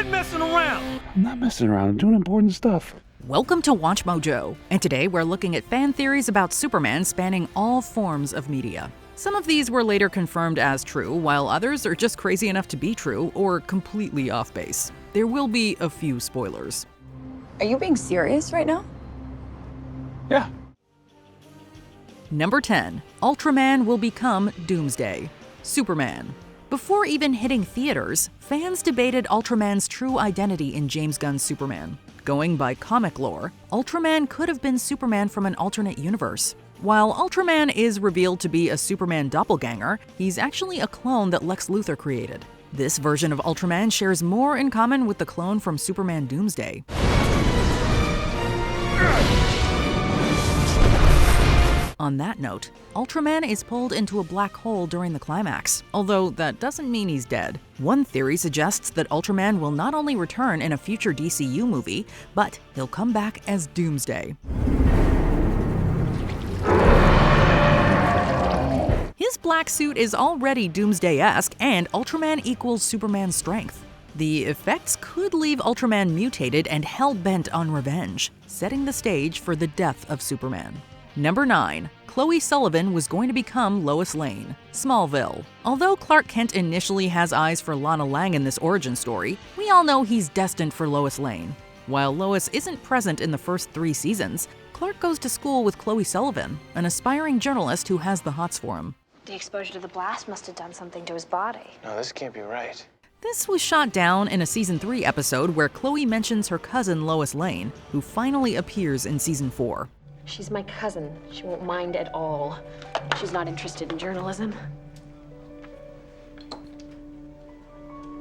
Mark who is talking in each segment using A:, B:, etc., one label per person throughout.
A: Quit messing around!
B: I'm not messing around. I'm doing important stuff.
C: Welcome to Watch Mojo, and today we're looking at fan theories about Superman spanning all forms of media. Some of these were later confirmed as true, while others are just crazy enough to be true or completely off base. There will be a few spoilers.
D: Are you being serious right now?
B: Yeah.
C: Number 10. Ultraman will become Doomsday. Superman. Before even hitting theaters, fans debated Ultraman's true identity in James Gunn's Superman. Going by comic lore, Ultraman could have been Superman from an alternate universe. While Ultraman is revealed to be a Superman doppelganger, he's actually a clone that Lex Luthor created. This version of Ultraman shares more in common with the clone from Superman Doomsday. On that note, Ultraman is pulled into a black hole during the climax, although that doesn't mean he's dead. One theory suggests that Ultraman will not only return in a future DCU movie, but he'll come back as Doomsday. His black suit is already Doomsday-esque, and Ultraman equals Superman's strength. The effects could leave Ultraman mutated and hell-bent on revenge, setting the stage for the death of Superman. Number 9. Khloe Sullivan was going to become Lois Lane. Smallville. Although Clark Kent initially has eyes for Lana Lang in this origin story, we all know he's destined for Lois Lane. While Lois isn't present in the first 3 seasons, Clark goes to school with Khloe Sullivan, an aspiring journalist who has the hots for him.
E: The exposure to the blast must have done something to his body.
F: No, this can't be right.
C: This was shot down in a Season 3 episode where Khloe mentions her cousin Lois Lane, who finally appears in Season 4.
E: She's my cousin. She won't mind at all. She's not interested in journalism.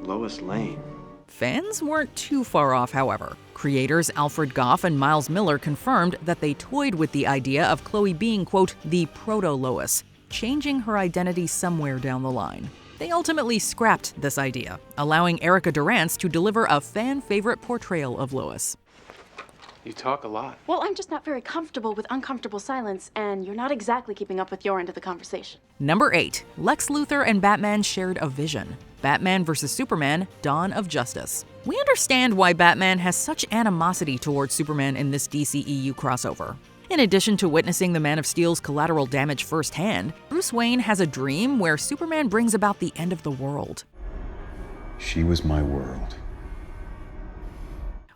F: Lois Lane.
C: Fans weren't too far off, however. Creators Alfred Goff and Miles Miller confirmed that they toyed with the idea of Khloe being, quote, the proto-Lois, changing her identity somewhere down the line. They ultimately scrapped this idea, allowing Erica Durance to deliver a fan-favorite portrayal of Lois.
F: You talk a lot.
G: Well, I'm just not very comfortable with uncomfortable silence, and you're not exactly keeping up with your end of the conversation.
C: Number 8. Lex Luthor and Batman shared a vision. Batman vs. Superman, Dawn of Justice. We understand why Batman has such animosity towards Superman in this DCEU crossover. In addition to witnessing the Man of Steel's collateral damage firsthand, Bruce Wayne has a dream where Superman brings about the end of the world.
B: She was my world.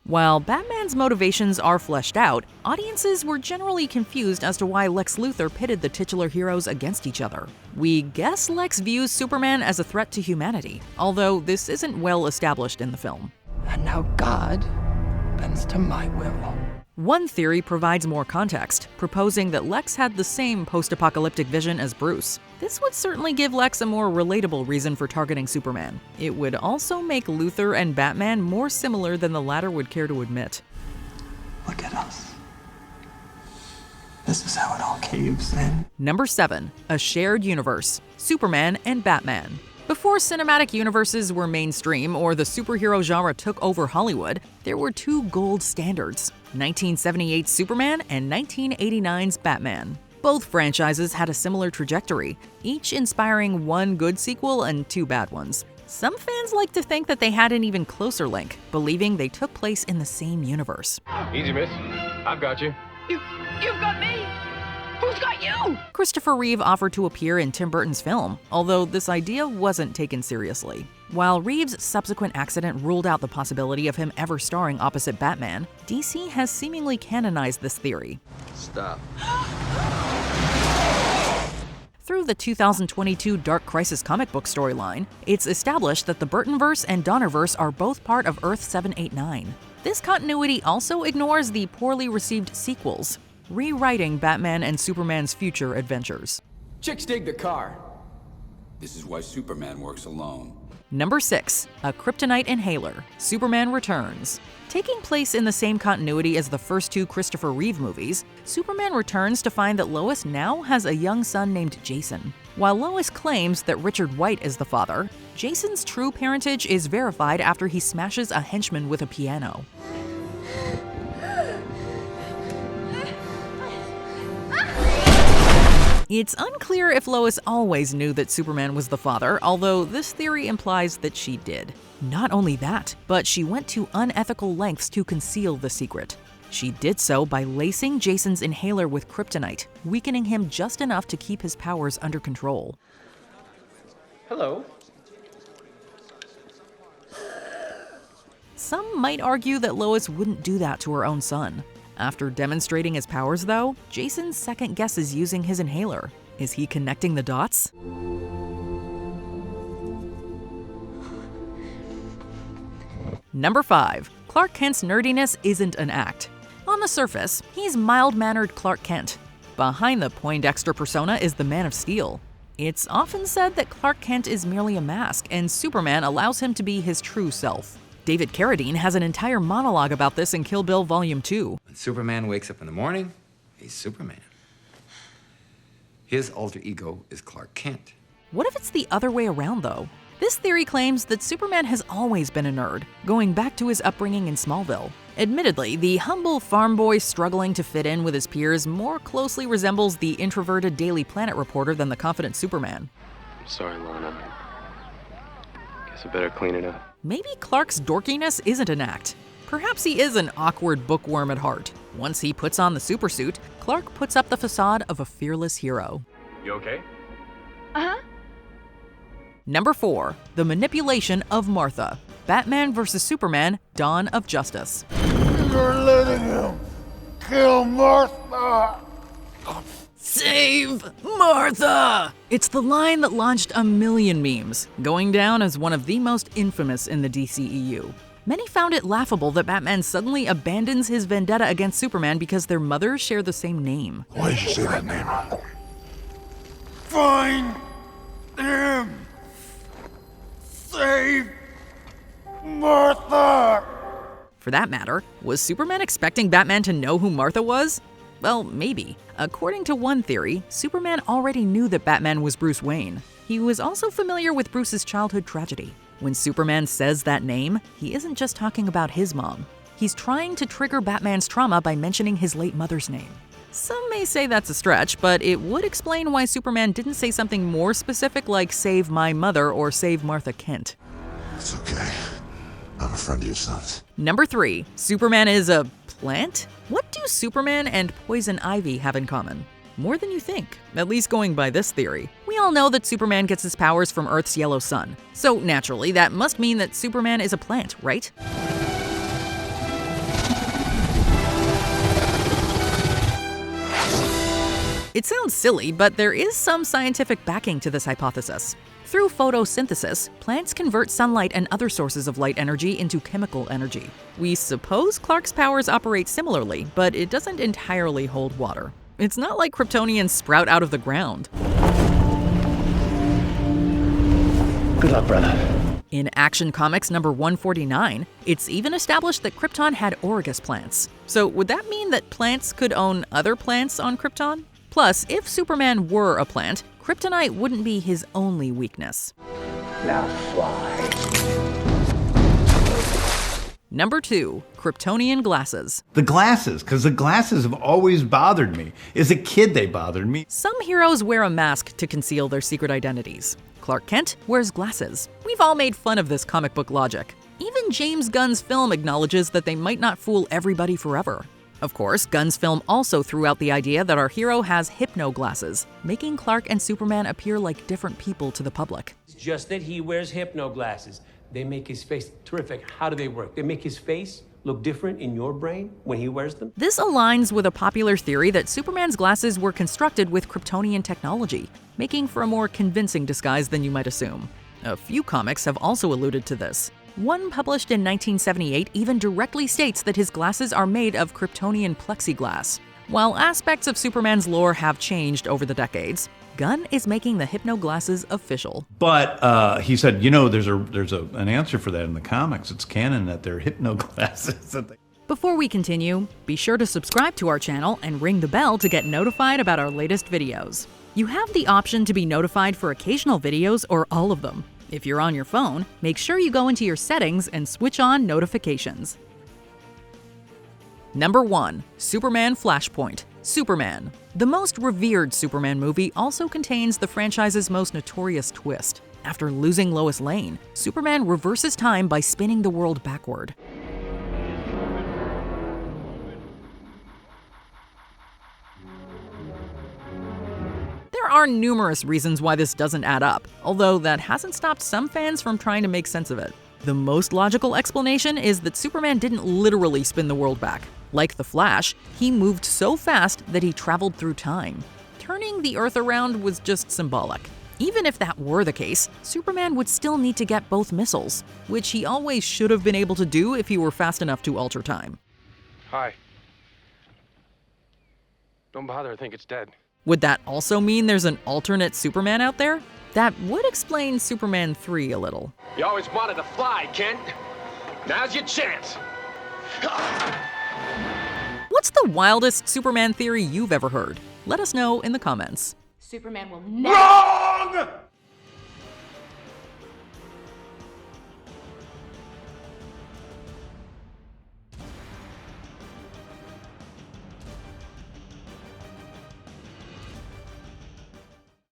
C: While Batman's motivations are fleshed out, audiences were generally confused as to why Lex Luthor pitted the titular heroes against each other. We guess Lex views Superman as a threat to humanity, although this isn't well established in the film.
H: And now God bends to my will.
C: One theory provides more context, proposing that Lex had the same post-apocalyptic vision as Bruce. This would certainly give Lex a more relatable reason for targeting Superman. It would also make Luthor and Batman more similar than the latter would care to admit.
H: Look at us. This is how it all caves in.
C: Number 7. A shared universe. Superman and Batman. Before cinematic universes were mainstream or the superhero genre took over Hollywood, there were 2 gold standards: 1978's Superman and 1989's Batman. Both franchises had a similar trajectory, each inspiring 1 good sequel and 2 bad ones. Some fans like to think that they had an even closer link, believing they took place in the same universe.
A: Easy, miss. I've got you.
G: You've got me! Who's got you?
C: Christopher Reeve offered to appear in Tim Burton's film, although this idea wasn't taken seriously. While Reeves' subsequent accident ruled out the possibility of him ever starring opposite Batman, DC has seemingly canonized this theory.
F: Stop.
C: Through the 2022 Dark Crisis comic book storyline, it's established that the Burtonverse and Donnerverse are both part of Earth 789. This continuity also ignores the poorly received sequels, rewriting Batman and Superman's future adventures.
A: Chicks dig the car.
I: This is why Superman works alone.
C: Number 6. A Kryptonite inhaler. Superman Returns. Taking place in the same continuity as the first 2 Christopher Reeve movies, Superman returns to find that Lois now has a young son named Jason. While Lois claims that Richard White is the father, Jason's true parentage is verified after he smashes a henchman with a piano. It's unclear if Lois always knew that Superman was the father, although this theory implies that she did. Not only that, but she went to unethical lengths to conceal the secret. She did so by lacing Jason's inhaler with kryptonite, weakening him just enough to keep his powers under control.
F: Hello.
C: Some might argue that Lois wouldn't do that to her own son. After demonstrating his powers, though, Jason second-guesses using his inhaler. Is he connecting the dots? Number 5. Clark Kent's nerdiness isn't an act. On the surface, he's mild-mannered Clark Kent. Behind the Poindexter persona is the Man of Steel. It's often said that Clark Kent is merely a mask, and Superman allows him to be his true self. David Carradine has an entire monologue about this in Kill Bill Volume 2.
J: When Superman wakes up in the morning, he's Superman. His alter ego is Clark Kent.
C: What if it's the other way around, though? This theory claims that Superman has always been a nerd, going back to his upbringing in Smallville. Admittedly, the humble farm boy struggling to fit in with his peers more closely resembles the introverted Daily Planet reporter than the confident Superman.
F: I'm sorry, Lana. Guess I better clean it up.
C: Maybe Clark's dorkiness isn't an act. Perhaps he is an awkward bookworm at heart. Once he puts on the supersuit, Clark puts up the facade of a fearless hero.
A: You okay?
G: Uh-huh.
C: Number 4. The manipulation of Martha. Batman vs. Superman: Dawn of Justice.
K: You're letting him kill Martha!
C: Save Martha! It's the line that launched a million memes, going down as one of the most infamous in the DCEU. Many found it laughable that Batman suddenly abandons his vendetta against Superman because their mothers share the same name.
K: Why did you say that name? Find him! Save Martha!
C: For that matter, was Superman expecting Batman to know who Martha was? Well, maybe. According to one theory, Superman already knew that Batman was Bruce Wayne. He was also familiar with Bruce's childhood tragedy. When Superman says that name, he isn't just talking about his mom. He's trying to trigger Batman's trauma by mentioning his late mother's name. Some may say that's a stretch, but it would explain why Superman didn't say something more specific like save my mother or save Martha Kent.
K: It's okay. I'm a friend of your son's.
C: Number 3. Superman is a plant? What do Superman and Poison Ivy have in common? More than you think, at least going by this theory. We all know that Superman gets his powers from Earth's yellow sun. So naturally, that must mean that Superman is a plant, right? It sounds silly, but there is some scientific backing to this hypothesis. Through photosynthesis, plants convert sunlight and other sources of light energy into chemical energy. We suppose Clark's powers operate similarly, but it doesn't entirely hold water. It's not like Kryptonians sprout out of the ground.
A: Good luck, brother.
C: In Action Comics number 149, it's even established that Krypton had Orgus plants. So would that mean that plants could own other plants on Krypton? Plus, if Superman were a plant, Kryptonite wouldn't be his only weakness.
A: Now fly.
C: Number 2. Kryptonian glasses.
L: The glasses, because the glasses have always bothered me. As a kid, they bothered me.
C: Some heroes wear a mask to conceal their secret identities. Clark Kent wears glasses. We've all made fun of this comic book logic. Even James Gunn's film acknowledges that they might not fool everybody forever. Of course, Gunn's film also threw out the idea that our hero has hypno glasses, making Clark and Superman appear like different people to the public.
M: It's just that he wears hypno glasses. They make his face terrific. How do they work? They make his face look different in your brain when he wears them?
C: This aligns with a popular theory that Superman's glasses were constructed with Kryptonian technology, making for a more convincing disguise than you might assume. A few comics have also alluded to this. One published in 1978 even directly states that his glasses are made of Kryptonian plexiglass. While aspects of Superman's lore have changed over the decades, Gunn is making the hypno glasses official.
L: But he said, you know, there's an answer for that in the comics. It's canon that they're hypno glasses.
C: Before we continue, be sure to subscribe to our channel and ring the bell to get notified about our latest videos. You have the option to be notified for occasional videos or all of them. If you're on your phone, make sure you go into your settings and switch on notifications. Number 1. Superman Flashpoint. Superman. The most revered Superman movie also contains the franchise's most notorious twist. After losing Lois Lane, Superman reverses time by spinning the world backward. There are numerous reasons why this doesn't add up, although that hasn't stopped some fans from trying to make sense of it. The most logical explanation is that Superman didn't literally spin the world back. Like the Flash, he moved so fast that he traveled through time. Turning the Earth around was just symbolic. Even if that were the case, Superman would still need to get both missiles, which he always should have been able to do if he were fast enough to alter time.
A: Hi. Don't bother, I think it's dead.
C: Would that also mean there's an alternate Superman out there? That would explain Superman 3 a little.
A: You always wanted to fly, Kent. Now's your chance.
C: What's the wildest Superman theory you've ever heard? Let us know in the comments.
E: Superman will never.
A: Wrong!